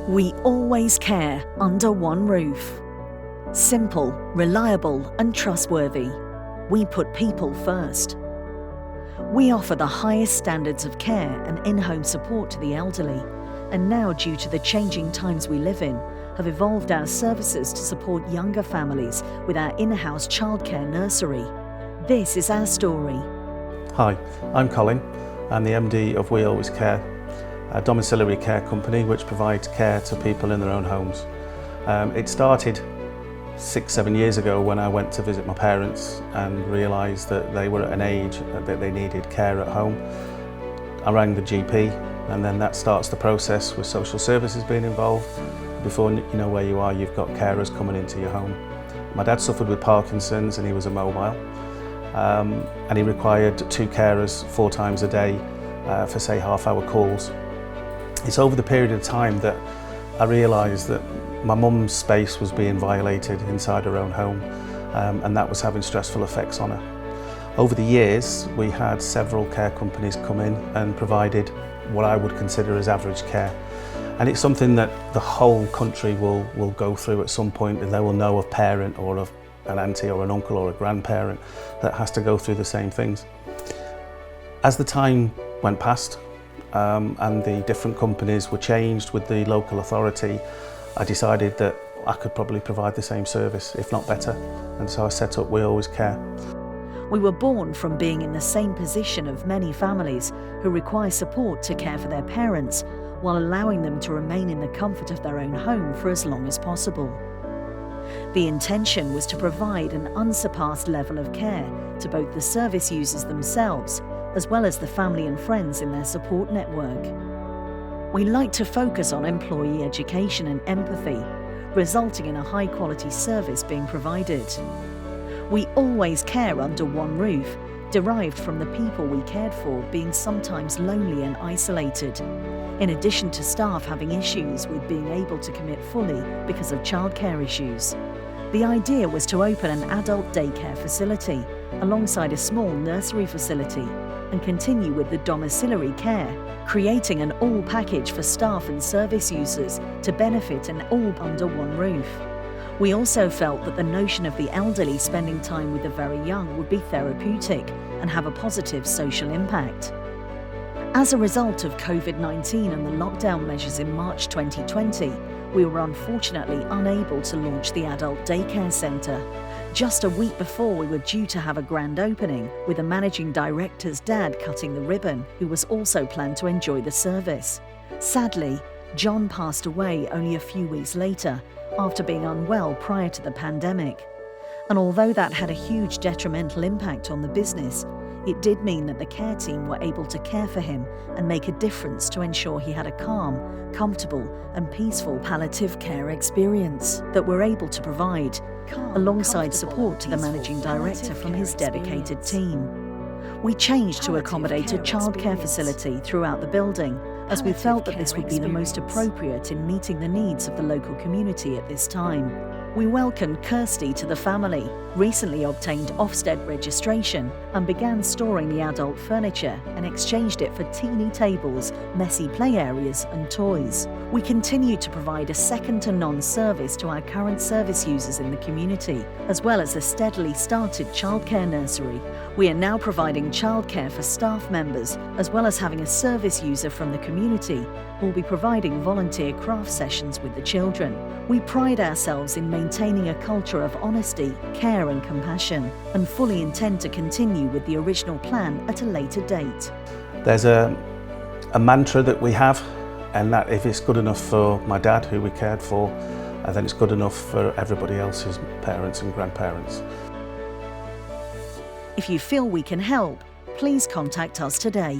We always care under one roof. Simple, reliable and trustworthy. We put people first. We offer the highest standards of care and in-home support to the elderly, and now, due to the changing times we live in, have evolved our services to support younger families with our in-house childcare nursery. This is our story. Hi, I'm Colin. I'm the MD of We Always Care, a domiciliary care company which provides care to people in their own homes. It started 6-7 years ago when I went to visit my parents and realised that they were at an age that they needed care at home. I rang the GP, and then that starts the process with social services being involved. Before you know where you are, you've got carers coming into your home. My dad suffered with Parkinson's and he was immobile, and he required 2 carers 4 times a day for say half-hour calls. It's over the period of time that I realised that my mum's space was being violated inside her own home, and that was having stressful effects on her. Over the years, we had several care companies come in and provided what I would consider as average care. And it's something that the whole country will go through at some point, and they will know a parent or of an auntie or an uncle or a grandparent that has to go through the same things. As the time went past, and the different companies were changed with the local authority, I decided that I could probably provide the same service, if not better, and so I set up We Always Care. We were born from being in the same position of many families who require support to care for their parents while allowing them to remain in the comfort of their own home for as long as possible. The intention was to provide an unsurpassed level of care to both the service users themselves as well as the family and friends in their support network. We like to focus on employee education and empathy, resulting in a high-quality service being provided. We always care under one roof, derived from the people we cared for being sometimes lonely and isolated, in addition to staff having issues with being able to commit fully because of childcare issues. The idea was to open an adult daycare facility alongside a small nursery facility and continue with the domiciliary care, creating an all package for staff and service users to benefit and all under one roof. We also felt that the notion of the elderly spending time with the very young would be therapeutic and have a positive social impact. As a result of COVID-19 and the lockdown measures in March 2020, we were unfortunately unable to launch the adult daycare centre. Just a week before we were due to have a grand opening, with the managing director's dad cutting the ribbon, who was also planned to enjoy the service. Sadly, John passed away only a few weeks later, after being unwell prior to the pandemic. And although that had a huge detrimental impact on the business, it did mean that the care team were able to care for him and make a difference to ensure he had a calm, comfortable and peaceful palliative care experience that we're able to provide, alongside support to the managing director from his dedicated team. We changed to accommodate a childcare facility throughout the building, as we felt that this would be the most appropriate in meeting the needs of the local community at this time. We welcomed Kirsty to the family, recently obtained Ofsted registration, and began storing the adult furniture and exchanged it for teeny tables, messy play areas and toys. We continue to provide a second-to-none service to our current service users in the community, as well as the steadily started childcare nursery. We are now providing childcare for staff members, as well as having a service user from the community who will be providing volunteer craft sessions with the children. We pride ourselves in maintaining a culture of honesty, care and compassion, and fully intend to continue with the original plan at a later date. There's a mantra that we have, and that if it's good enough for my dad, who we cared for, then it's good enough for everybody else's parents and grandparents. If you feel we can help, please contact us today.